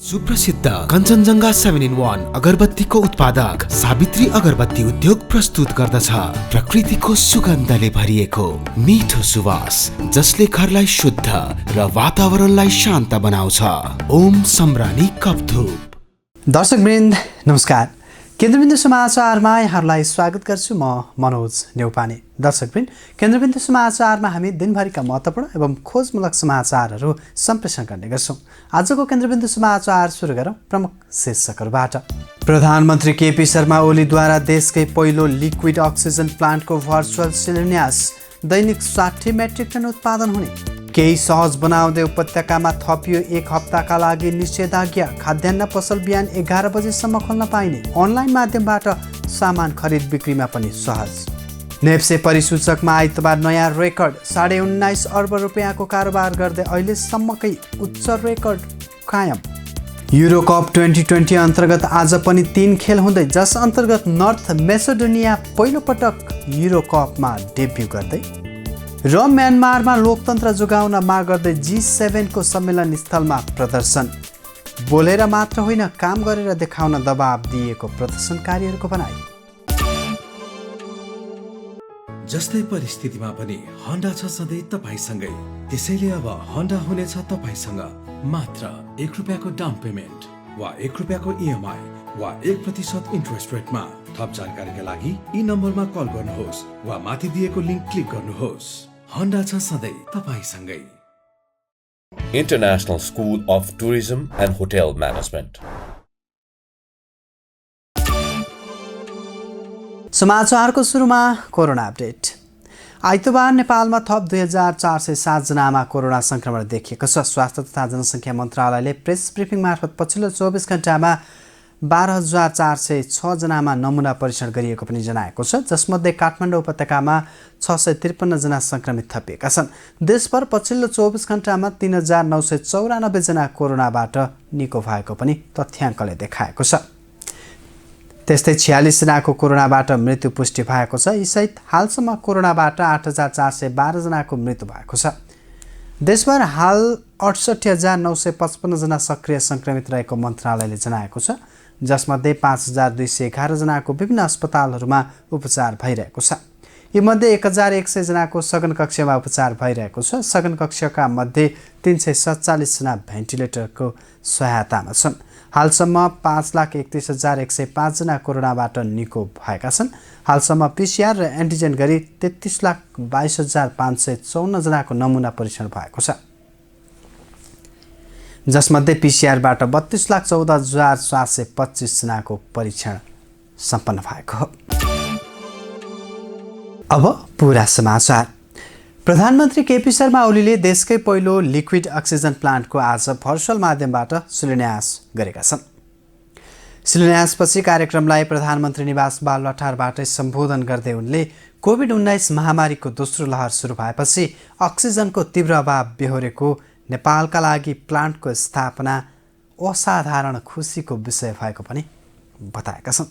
सुप्रसिद्ध कञ्चनजङ्घा 7-in-1 अगरबत्तीको उत्पादक सावित्री अगरबत्ती उद्योग प्रस्तुत गर्दछ प्रकृतिको सुगन्धले भरिएको मिठो सुवास जसले घरलाई शुद्ध र वातावरणलाई शान्त बनाउँछ। ओम सम्रानी कपधूप। दर्शकवृन्द नमस्कार, केन्द्रबिन्दु समाचारमा यहाँहरूलाई स्वागत गर्छु। म मनोज नेउपाने। दर्शकवृन्द, केन्द्रबिन्दु समाचारमा हामी दिनभरिका महत्त्वपूर्ण एवं खोजमूलक समाचारहरू सम्प्रेषण गर्ने गर्छौँ। आजको केन्द्रबिन्दु समाचार सुरु गरौँ प्रमुख शीर्षकहरूबाट। प्रधानमन्त्री केपी शर्मा ओलीद्वारा देशकै पहिलो लिक्विड अक्सिजन प्लान्टको भर्चुअल शिलान्यास। दैनिक 60 मेट्रिक टन उत्पादन हुने। केही सहज बनाउँदै उपत्यकामा थपियो 1 हप्ताका लागि निषेधाज्ञा। खाद्यान्न पसल बिहान 11 बजेसम्म खोल्न पाइने। अनलाइन माध्यमबाट सामान खरिद बिक्रीमा पनि सहज। नेप्से परिसूचकमा आइतबार नयाँ रेकर्ड। 19.5 अर्ब रुपियाँको कारोबार गर्दै अहिलेसम्मकै उच्च रेकर्ड कायम। युरो कप 2020 अन्तर्गत आज पनि 3 खेल हुँदै, जस अन्तर्गत नर्थ मेसेडोनिया पहिलो पटक युरो कपमा डेब्यू गर्दै र म्यानमारमा लोकतन्त्र जोगाउन माग गर्दै G7 को सम्मेलन स्थलमा प्रदर्शन। बोलेर मात्र होइन, काम गरेर देखाउन दबाब दिएको प्रदर्शनकारीहरूको भनाइ। जस्तै परिस्थितिमा पनि होन्डा छ सधैँ तपाईसँगै। त्यसैले अब होन्डा हुनेछ तपाईसँग मात्र 1 रुपियाँको डाउन पेमेन्ट वा 1 रुपियाँको EMI वा 1% इन्ट्रेस्ट रेटमा। थप जानकारीका लागि यी नम्बरमा कल गर्नुहोस् वा माथि दिएको लिङ्क क्लिक गर्नुहोस्। होन्डा छ सधैँ तपाईसँगै। International School of Tourism and Hotel Management. समाचारको सुरुमा कोरोना अपडेट। आइतबार नेपालमा थप 2407 जनामा कोरोना संक्रमण देखिएको छ। स्वास्थ्य तथा जनसङ्ख्या मन्त्रालयले प्रेस ब्रिफिङ मार्फत पछिल्लो 24 घण्टामा 12,406 जनामा नमुना परीक्षण गरिएको पनि जनाएको छ, जसमध्ये काठमाडौँ उपत्यकामा 653 जना सङ्क्रमित थपिएका छन्। देशभर पछिल्लो 24 घण्टामा 3,994 जना कोरोनाबाट निको भएको पनि तथ्याङ्कले देखाएको छ। त्यस्तै 46 जनाको कोरोनाबाट मृत्यु पुष्टि भएको छ। यसैत हालसम्म कोरोनाबाट 8,412 जनाको मृत्यु भएको छ। देशभर हाल 68,955 जना सक्रिय सङ्क्रमित रहेको मन्त्रालयले जनाएको छ, जसमध्ये 5,211 जनाको विभिन्न अस्पतालहरूमा उपचार भइरहेको छ। यीमध्ये 1,100 जनाको सघन कक्षमा उपचार भइरहेको छ। सघन कक्षका मध्ये 347 जना भेन्टिलेटरको सहायतामा छन्। हालसम्म 5,31,105 जना कोरोनाबाट निको भएका छन्। हालसम्म PCR र एन्टिजेन गरी 33,22,554 जनाको नमुना परीक्षण भएको छ, जसमध्ये PCRबाट 32,14,725 जनाको परीक्षण सम्पन्न भएको हो। अब पुरा समाचार। प्रधानमन्त्री केपी शर्मा ओलीले देशकै पहिलो लिक्विड अक्सिजन प्लान्टको आज भर्चुअल माध्यमबाट शिलान्यास गरेका छन्। शिलान्यासपछि कार्यक्रमलाई प्रधानमन्त्री निवास बालुवाटारबाटै सम्बोधन गर्दै उनले कोभिड-19 महामारीको दोस्रो लहर सुरु भएपछि अक्सिजनको तीव्र अभाव बेहोरेको नेपालका लागि प्लान्टको स्थापना असाधारण खुसीको विषय भएको पनि बताएका छन्।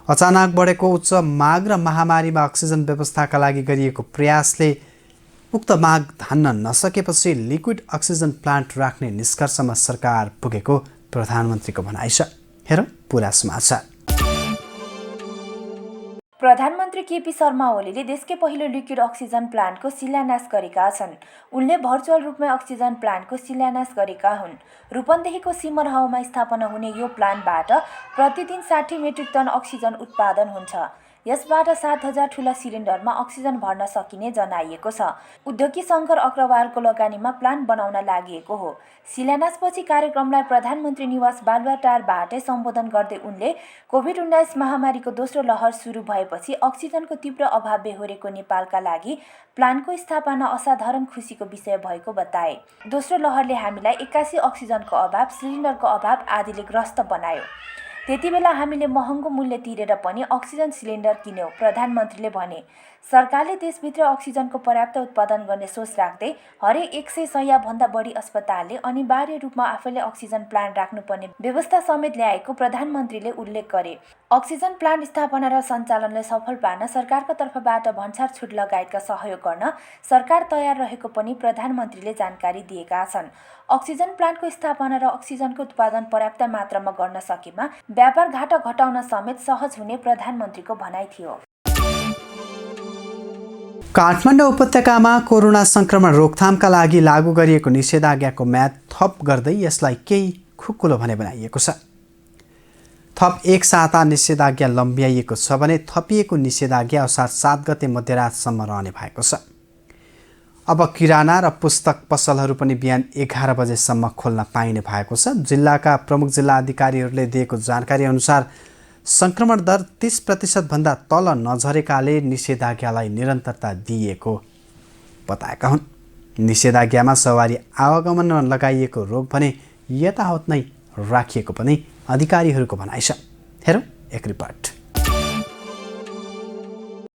अचानक बढेको उच्च माग र महामारीमा अक्सिजन व्यवस्थाका लागि गरिएको प्रयासले उक्त माग धान्न नसकेपछि लिक्विड अक्सिजन प्लान्ट राख्ने निष्कर्षमा सरकार पुगेको प्रधानमन्त्रीको भनाइ छ। हेरौँ पुरा समाचार। प्रधानमन्त्री केपी शर्मा ओलीले देशकै पहिलो लिक्विड अक्सिजन प्लान्टको शिलान्यास गरेका छन्। उनले भर्चुअल रूपमा अक्सिजन प्लान्टको शिलान्यास गरेका हुन्। रूपन्देहीको सिमरहाउमा स्थापना हुने यो प्लान्टबाट प्रतिदिन 60 मेट्रिक टन अक्सिजन उत्पादन हुन्छ। यसबाट 7,000 ठूला सिलिन्डरमा अक्सिजन भर्न सकिने जनाइएको छ। उद्योगी शङ्कर अग्रवालको लगानीमा प्लान्ट बनाउन लागि हो। शिलान्यासपछि कार्यक्रमलाई प्रधानमन्त्री निवास बालुवाटारबाटै सम्बोधन गर्दै उनले कोभिड-19 महामारीको दोस्रो लहर सुरु भएपछि अक्सिजनको तीव्र अभाव बेहोरेको नेपालका लागि प्लान्टको स्थापना असाधारण खुसीको विषय भएको बताए। दोस्रो लहरले हामीलाई 81 अक्सिजनको अभाव, सिलिन्डरको अभाव आदिले ग्रस्त बनायो। त्यति बेला हामीले महँगो मूल्य तिरेर पनि अक्सिजन सिलिन्डर किन्यौँ, प्रधानमन्त्रीले भने। सरकारले देशभित्र अक्सिजनको पर्याप्त उत्पादन गर्ने सोच राख्दै हरेक 100 सयभन्दा बढी अस्पतालले अनिवार्य रूपमा आफैले अक्सिजन प्लान्ट राख्नुपर्ने व्यवस्था समेत ल्याएको प्रधानमन्त्रीले उल्लेख गरे। अक्सिजन प्लान्ट स्थापना र सञ्चालनलाई सफल पार्न सरकारको तर्फबाट भन्सार छुट लगायतका सहयोग गर्न सरकार तयार रहेको पनि प्रधानमन्त्रीले जानकारी दिएका छन्। अक्सिजन प्लान्टको स्थापना र अक्सिजनको उत्पादन पर्याप्त मात्रामा गर्न सकेमा व्यापार घाटा घटाउन समेत सहज हुने प्रधानमन्त्रीको भनाइ थियो। काठमाडौँ उपत्यकामा कोरोना संक्रमण रोकथामका लागि लागू गरिएको निषेधाज्ञाको म्याद थप गर्दै यसलाई केही खुकुलो भने बनाइएको छ। थप एक साता निषेधाज्ञा लम्ब्याइएको छ भने थपिएको निषेधाज्ञा असार 7 गते मध्यरातसम्म रहने भएको छ। अब किराना र पुस्तक पसलहरू पनि बिहान 11 बजेसम्म खोल्न पाइने भएको छ। जिल्लाका प्रमुख जिल्ला अधिकारीहरूले दिएको जानकारी अनुसार संक्रमण दर 30% भन्दा तल नझरेकाले निषेधाज्ञालाई निरन्तरता दिइएको बताएका हुन्। निषेधाज्ञामा सवारी आवागमनमा लगाइएको रोक भने यथावत नै राखिएको पनि अधिकारीहरूको भनाइ छ। हेरौँ एक रिपोर्ट।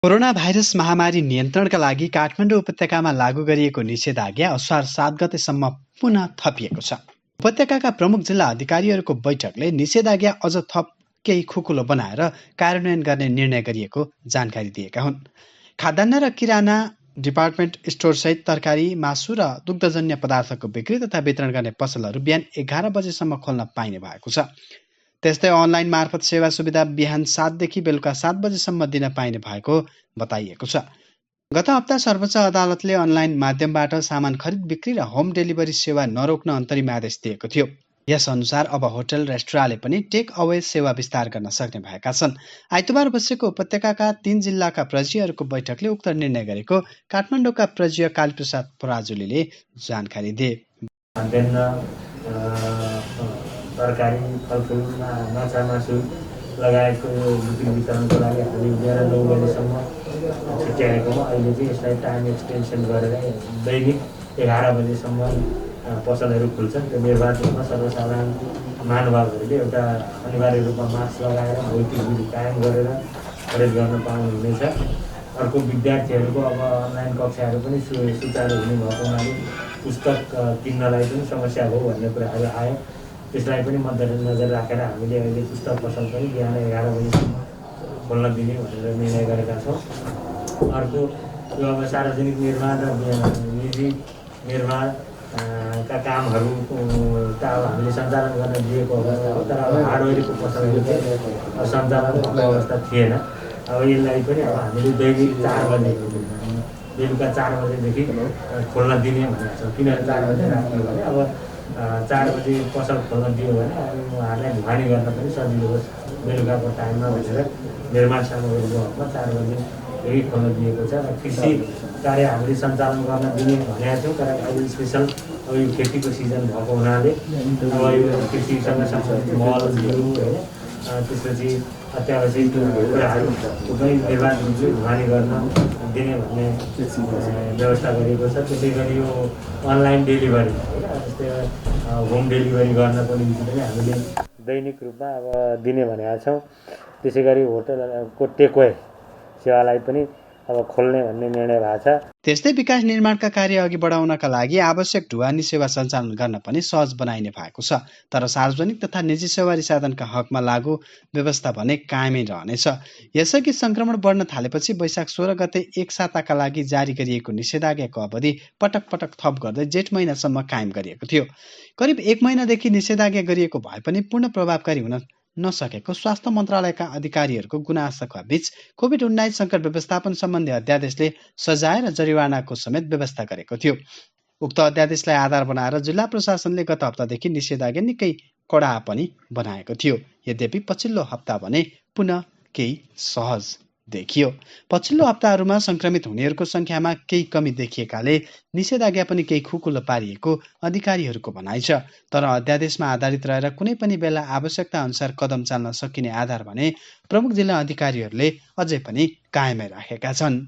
कोरोना भाइरस महामारी नियन्त्रणका लागि काठमाडौँ उपत्यकामा लागू गरिएको निषेधाज्ञा असार 7 गतेसम्म पुनः थपिएको छ। उपत्यकाका प्रमुख जिल्ला अधिकारीहरूको बैठकले निषेधाज्ञा अझ थप केही खुकुलो बनाएर कार्यान्वयन गर्ने निर्णय गरिएको जानकारी दिएका हुन्। खाद्यान्न र किराना डिपार्टमेन्ट स्टोरसहित तरकारी, मासु र दुग्धजन्य पदार्थको बिक्री तथा वितरण गर्ने पसलहरू बिहान 11 बजेसम्म खोल्न पाइने भएको छ। त्यस्तै अनलाइन मार्फत सेवा सुविधा बिहान 7 देखि बेलुका 7 बजेसम्म दिन पाइने भएको बताइएको छ। गत हप्ता सर्वोच्च अदालतले अनलाइन माध्यमबाट सामान खरिद बिक्री र होम डेलिभरी सेवा नरोक्न अन्तरिम आदेश दिएको थियो। यस अनुसार अब होटल रेस्टुराँले पनि टेक अवे सेवा विस्तार गर्न सक्ने भएका छन्। आइतबार बसेको उपत्यकाका 3 जिल्लाका प्रजीहरूको बैठकले उक्त निर्णय गरेको काठमाडौँका प्रजी कालीप्रसाद पराजुलीले जानकारी दिए। तरकारी, फलफुल, माछा, मासु लगायतको बिक्री वितरणको लागि हामी 9 बजेसम्म छुट्याएकोमा अहिले चाहिँ यसलाई टाइम एक्सटेन्सन गरेर दैनिक 11 बजेसम्म पसलहरू खुल्छन्। त्यो निर्वाध रूपमा सर्वसाधारण महानुभावहरूले एउटा अनिवार्य रूपमा मास्क लगाएर भौतिक दूरी कायम गरेर खरिद गर्न पाउनुहुनेछ। अर्को विद्यार्थीहरूको अब अनलाइन कक्षाहरू पनि सुचारू हुने भएको हुनाले पुस्तक किन्नलाई पनि समस्या हो भन्ने कुराहरू आयो। त्यसलाई पनि मध्यनजर राखेर हामीले अहिले पुस्तक पसल पनि बिहान 11 बजीसम्म खोल्न दिने भनेर निर्णय गरेका छौँ। अर्को यो अब सार्वजनिक निर्माण र निजी निर्माण का कामहरू त अब हामीले सञ्चालन गर्न दिएको अवस्था हो, तर अब हार्डवेयरको पसलहरू चाहिँ सञ्चालन भएको अवस्था थिएन। अब यसलाई पनि अब हामीले दैनिक 4 बजे बेलुका 4 बजेदेखि खोल्न दिने भनेको छौँ। किन 4 बजे राख्ने भने अब 4 बजे पसल खोल्न दियो भने उहाँहरूलाई ढुवानी गर्न पनि सजिलो होस् बेलुकाको टाइममा भनेर निर्माण सामग्रीको हकमा 4 बजेदेखि खोल्न दिएको छ। र कृषि कार्य हामीले सञ्चालन गर्न दिने भनेका थियौँ, तर अहिले स्पेसल अब यो खेतीको सिजन भएको हुनाले अब यो कृषिसँग सम्बन्धित मल, बिउ होइन, त्यसपछि अत्यावश्यक कुराहरू पनि निर्वाध रूपले ढुवानी गर्न दिने भन्ने व्यवस्था गरिएको छ। त्यसै गरी यो अनलाइन डेलिभरी जस्तै होम डेलिभरी गर्नको निम्ति पनि हामीले दैनिक रूपमा अब दिने भनेका छौँ। त्यसै गरी होटलको टेकवे सेवालाई पनि अब खोल्ने भन्ने निर्णय भएको छ। त्यस्तै विकास निर्माणका कार्य अघि बढाउनका लागि आवश्यक ढुवानी सेवा सञ्चालन गर्न पनि सहज बनाइने भएको छ। तर सार्वजनिक तथा निजी सवारी साधनका हकमा लागू व्यवस्था भने कायमै रहनेछ। यसअघि संक्रमण बढ्न थालेपछि वैशाख 16 गते एक साताका लागि जारी गरिएको निषेधाज्ञाको अवधि पटक पटक थप गर्दै जेठ महिनासम्म कायम गरिएको थियो। करिब 1 महिनादेखि निषेधाज्ञा गरिएको भए पनि पूर्ण प्रभावकारी हुन नसकेको स्वास्थ्य मन्त्रालयका अधिकारीहरूको गुनासोका बीच कोभिड-19 सङ्कट व्यवस्थापन सम्बन्धी अध्यादेशले सजाय र जरिवानाको समेत व्यवस्था गरेको थियो। उक्त अध्यादेशलाई आधार बनाएर जिल्ला प्रशासनले गत हप्तादेखि निषेधाज्ञा निकै कडा पनि बनाएको थियो। यद्यपि पछिल्लो हप्ता भने पुनः केही सहज देखियो। पछिल्लो हप्ताहरूमा संक्रमित हुनेहरूको संख्यामा केही कमी देखिएकाले निषेधाज्ञा पनि केही खुकुलो पारिएको अधिकारीहरूको भनाइ छ। तर अध्यादेशमा आधारित रहेर कुनै पनि बेला आवश्यकता अनुसार कदम चाल्न सकिने आधार भने प्रमुख जिल्ला अधिकारीहरूले अझै पनि कायमै राखेका छन्।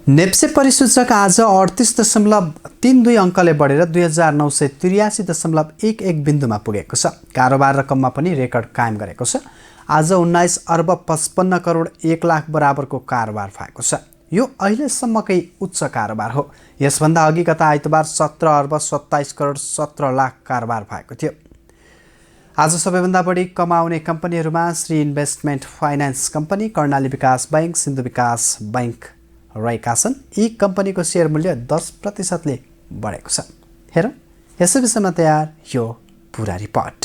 नेप्से परिसूचक आज 38.32 अङ्कले बढेर 2983.11 बिन्दुमा पुगेको छ। कारोबार रकममा पनि रेकर्ड कायम गरेको छ। आज 19 अर्ब 55 करोड 1 लाख बराबरको कारोबार भएको छ। यो अहिलेसम्मकै उच्च कारोबार हो। यसभन्दा अघि गत आइतबार 17 अर्ब 27 करोड 17 लाख कारोबार भएको थियो। आज सबैभन्दा बढी कमाउने कम्पनीहरूमा Shri investment finance company, Karnali Bikas bank, Sindhu विकास बैङ्क रहेका छन्। यी कम्पनीको सेयर मूल्य 10% बढेको छ। हेरौँ यसै विषयमा तयार यो पुरा रिपोर्ट।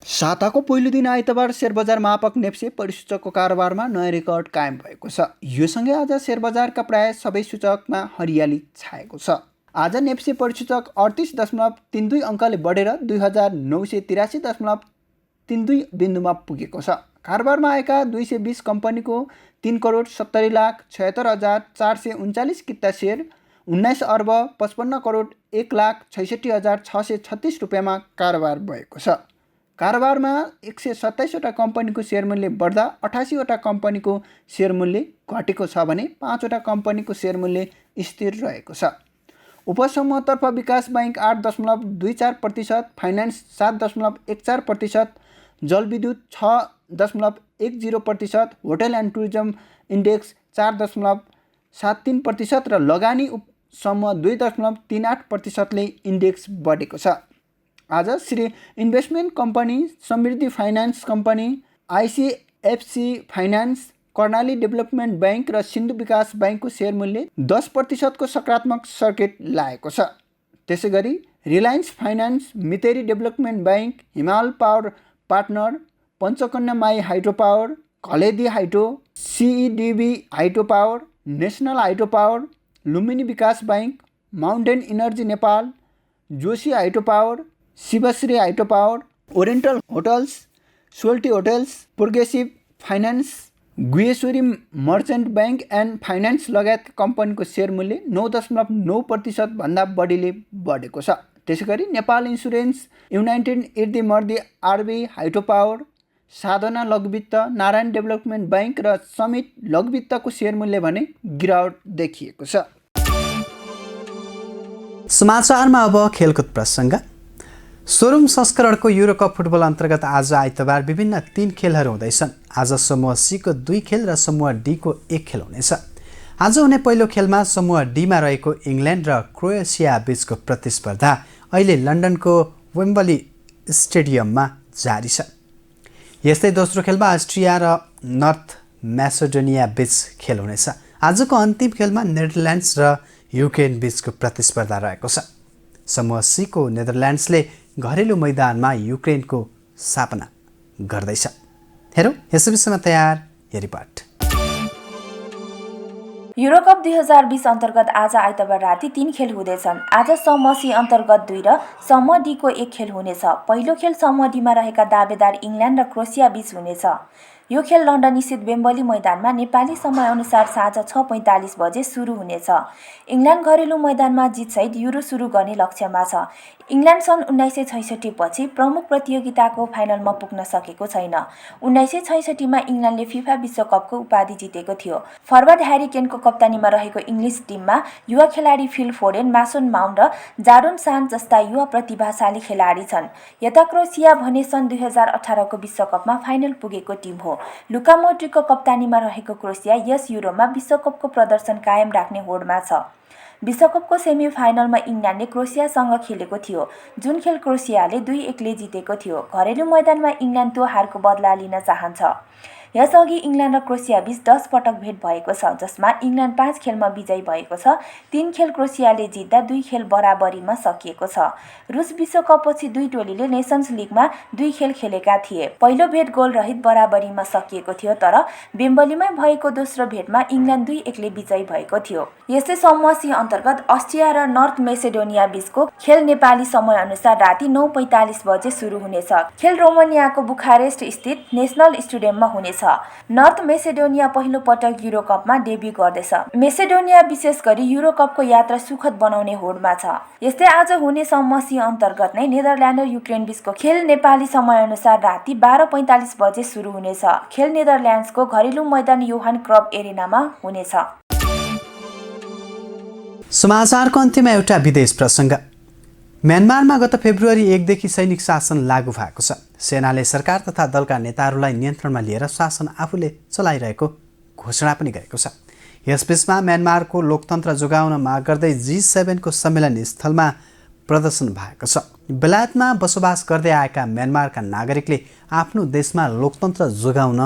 साताको पहिलो दिन आइतबार शेयर बजार मापक नेप्से परिसूचकको कारोबारमा नयाँ रेकर्ड कायम भएको छ। यो सँगै आज शेयर बजारका प्राय सबै सूचकमा हरियाली छाएको छ। आज नेप्से परिसूचक 38.32 अङ्कले बढेर 2983.32 बिन्दुमा पुगेको छ। कारोबारमा आएका 220 कम्पनीको 3,70,76,439 किता सेयर 19 अर्ब 55 करोड 1,66,636 रुपियाँमा कारोबार भएको छ। कारोबारमा 127 वटा कम्पनीको सेयर मूल्य बढ्दा 88 वटा कम्पनीको सेयर मूल्य घटेको छ भने 5 वटा कम्पनीको सेयर मूल्य स्थिर रहेको छ। उपसमूहतर्फ विकास बैङ्क 8.24%, फाइनान्स 7.14%, जलविद्युत 6.10%, होटल एन्ड टुरिज्म इन्डेक्स 4.73% र लगानी समूह 2.38%ले इन्डेक्स बढेको छ। आज Shri investment company, Samriddhi finance company, ICFC finance, Karnali development bank र सिन्धु विकास बैङ्कको सेयर मूल्य 10% को सकारात्मक सर्किट लागेको छ। त्यसै गरी Reliance finance, Miteri development bank, Himal power partner, Panchakanya Mai hydro power, Kaledi hydro, CEDB hydro power, national hydro power, Lumbini Bikas bank, mountain energy Nepal, Joshi hydro power, Shivashree hydro power, oriental hotels, Soaltee hotels, progressive finance, Guheshwari merchant bank and finance लगायत कम्पनीको share मूल्य 9.9% भन्दा बढीले बढेको छ। त्यसै गरी Nepal insurance, united Idi RB hydro power, Sadhana लघुवित्त, Narayan development bank र समिट लघुवित्तको सेयर मूल्य भने गिरावट देखिएको छ। समाचारमा अब खेलकुद प्रसङ्ग। 16औं संस्करणको युरोकप फुटबल अन्तर्गत आज आइतबार विभिन्न 3 खेलहरू हुँदैछन्। आज समूह सी को 2 खेल र समूह डी को 1 खेल हुनेछ। आज हुने पहिलो खेलमा समूह डीमा रहेको इङ्ल्यान्ड र क्रोएसिया बीचको प्रतिस्पर्धा अहिले लन्डनको वेम्बली स्टेडियममा जारी छ। यस्तै दोस्रो खेलमा अस्ट्रिया र नर्थ म्यासेडोनिया बीच खेल हुनेछ। आजको अन्तिम खेलमा नेदरल्यान्ड्स र युक्रेन बीचको प्रतिस्पर्धा रहेको छ। समूह सी को नेदरल्यान्ड्सले घरेलु मैदानमा युक्रेनको सापना गर्दैछ। हेरौँ यस विषयमा तयार यो रिपोर्ट। युरोकप 2020 अन्तर्गत आज आइतबार राति 3 खेल हुँदैछन्। आज समूह सी अन्तर्गत 2 र समूह डी को 1 खेल हुनेछ। पहिलो खेल समूह डीमा रहेका दावेदार इङ्ल्यान्ड र क्रोएसिया बीच हुनेछ। यो खेल लन्डन स्थित वेम्बली मैदानमा नेपाली समयअनुसार साँझ 6:45 बजे सुरु हुनेछ। इङ्ल्यान्ड घरेलु मैदानमा जितसहित युरो सुरु गर्ने लक्ष्यमा छ। इङ्ल्यान्ड सन् 1966 पछि प्रमुख प्रतियोगिताको फाइनलमा पुग्न सकेको छैन। 1966 मा इङ्ल्यान्डले फिफा विश्वकपको उपाधि जितेको थियो। फरवर्ड ह्यारी केनको कप्तानीमा रहेको इङ्ग्लिस टिममा युवा खेलाडी फिल फोडेन, मासन माउन्ट र जाडोन सान्च जस्ता युवा प्रतिभाशाली खेलाडी छन्। यता क्रोएसिया भने सन् 2018 को विश्वकपमा फाइनल पुगेको टिम हो। लुका मोड्रिकको कप्तानीमा रहेको क्रोएसिया यस युरोमा विश्वकपको प्रदर्शन कायम राख्ने होडमा छ। विश्वकपको सेमी फाइनलमा इङ्ल्यान्डले क्रोएसियासँग खेलेको थियो, जुन खेल क्रोएसियाले 2-1 जितेको थियो। घरेलु मैदानमा इङ्ल्यान्ड त्यो हारको बदला लिन चाहन्छ। यसअघि इङ्ल्यान्ड र क्रोएसिया बीच 10 पटक भेट भएको छ, जसमा इङ्ल्यान्ड 5 खेलमा विजयी भएको छ। 3 खेल क्रोएसियाले जित्दा 2 खेल बराबरीमा सकिएको छ। रुस विश्वकपपछि 2 टोलीले नेसन्स लिगमा 2 खेल खेलेका थिए। पहिलो भेट गोल रहित बराबरीमा सकिएको थियो, तर वेम्बलीमै भएको दोस्रो भेटमा इङ्ल्यान्ड 2-1 विजयी भएको थियो। यस्तै समूह सी अन्तर्गत अस्ट्रिया र नर्थ मेसेडोनिया बीचको खेल नेपाली समयअनुसार राति 9:45 बजे सुरु हुनेछ। खेल रोमानियाको बुखारेस्ट स्थित नेसनल स्टेडियममा हुनेछ। नर्थ मेसेडोनिया पहिलो पटक युरोकपमा डेब्यू गर्दैछ। मेसेडोनिया विशेष गरी युरोकपको यात्रा सुखद बनाउने होडमा छ। यस्तै आज हुने समूह सी अन्तर्गत नै नेदरल्यान्ड र युक्रेन बीचको खेल नेपाली समयअनुसार राति 12:45 बजे सुरु हुनेछ। खेल नेदरल्यान्ड्सको घरेलु मैदान योहान क्रब एरेनामा हुनेछ। समाचारको अन्त्यमा एउटा विदेश प्रसङ्ग। म्यानमारमा गत फेब्रुअरी 1 देखि सैनिक शासन लागू भएको छ। सेनाले सरकार तथा दलका नेताहरूलाई नियन्त्रणमा लिएर शासन आफूले चलाइरहेको घोषणा पनि गरेको छ। यसबीचमा म्यानमारको लोकतन्त्र जोगाउन माग गर्दै G7 को सम्मेलन स्थलमा प्रदर्शन भएको छ। बेलायतमा बसोबास गर्दै आएका म्यानमारका नागरिकले आफ्नो देशमा लोकतन्त्र जोगाउन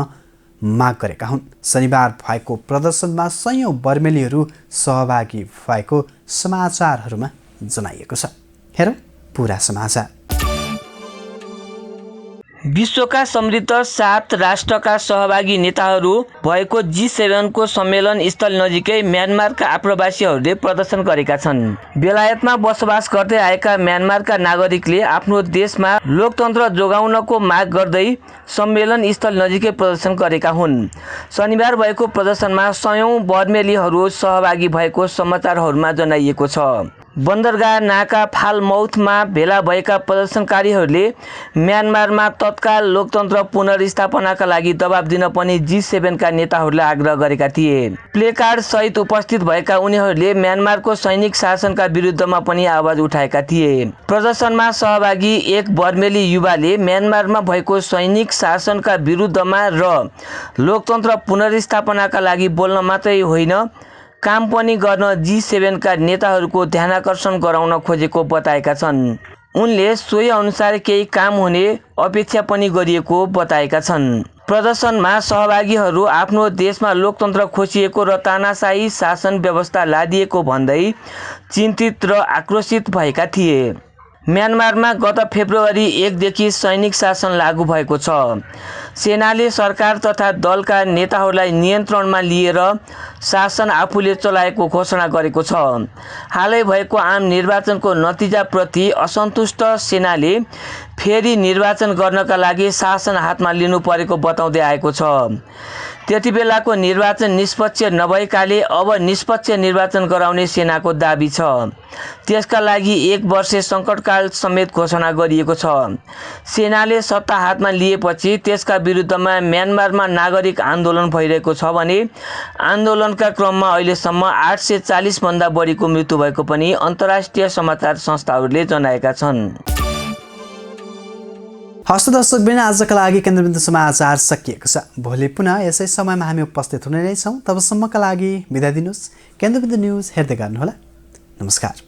माग गरेका हुन्। शनिबार भएको प्रदर्शनमा सयौं बर्मेलीहरू सहभागी भएको समाचारहरूमा जनाइएको छ। हेरौँ पुरा समाचार। विश्वका समृद्ध 7 राष्ट्रका सहभागी नेताहरू भएको G7 को सम्मेलन स्थल नजिकै म्यानमारका आप्रवासीहरूले प्रदर्शन गरेका छन्। बेलायतमा बसोबास गर्दै आएका म्यानमारका नागरिकले आफ्नो देशमा लोकतन्त्र जोगाउनको माग गर्दै सम्मेलन स्थल नजिकै प्रदर्शन गरेका हुन्। शनिबार भएको प्रदर्शनमा सयौं बर्मेलीहरू सहभागी भएको समाचारहरूमा जनाइएको छ। बन्दरगाह नाका फालमौथमा भेला भएका प्रदर्शनकारीहरूले म्यानमारमा तत्काल लोकतन्त्र पुनर्स्थापनाका लागि दबाब दिन पनि G7 का नेताहरूलाई आग्रह गरेका थिए। प्लेकार्ड सहित उपस्थित भएका उनीहरूले म्यानमारको सैनिक शासनका विरुद्धमा पनि आवाज उठाएका थिए। प्रदर्शनमा सहभागी एक बर्मेली युवाले म्यानमारमा भएको सैनिक शासनका विरुद्धमा र लोकतन्त्र पुनर्स्थापनाका लागि बोल्न मात्रै होइन काम पनि गर्न G7 का नेताहरूको ध्यानाकर्षण गराउन खोजेको बताएका छन्। उनले सोही अनुसार केही काम हुने अपेक्षा पनि गरिएको बताएका छन्। प्रदर्शनमा सहभागीहरू आफ्नो देशमा लोकतन्त्र खोसिएको र तानाशाही शासन व्यवस्था लादिएको भन्दै चिन्तित र आक्रोशित भएका थिए। म्यानमारमा गत फेब्रुअरी 1 देखि सैनिक शासन लागू भएको छ। सेनाले सरकार तथा दलका नेताहरूलाई नियन्त्रणमा लिएर शासन आफूले चलाएको घोषणा गरेको छ। हालै भएको आम निर्वाचनको नतिजाप्रति असन्तुष्ट सेनाले फेरि निर्वाचन गर्नका लागि शासन हातमा लिनु परेको बताउँदै आएको छ। त्यति बेलाको निर्वाचन निष्पक्ष नभएकाले अब निष्पक्ष निर्वाचन गराउने सेनाको दाबी छ। त्यसका लागि 1 वर्षे सङ्कटकाल समेत घोषणा गरिएको छ। सेनाले सत्ता हातमा लिएपछि त्यसका विरुद्धमा म्यानमारमा नागरिक आन्दोलन भइरहेको छ भने आन्दोलनका क्रममा अहिलेसम्म 840 भन्दा बढीको मृत्यु भएको पनि अन्तर्राष्ट्रिय समाचार संस्थाहरूले जनाएका छन्। हस्त दर्शकबिन आजका लागि केन्द्रबिन्दु समाचार सकिएको छ। भोलि पुनः यसै समयमा हामी उपस्थित हुने नै छौँ। तबसम्मका लागि बिदा दिनुहोस्। केन्द्रबिन्दु न्युज हेर्दै गर्नुहोला। नमस्कार।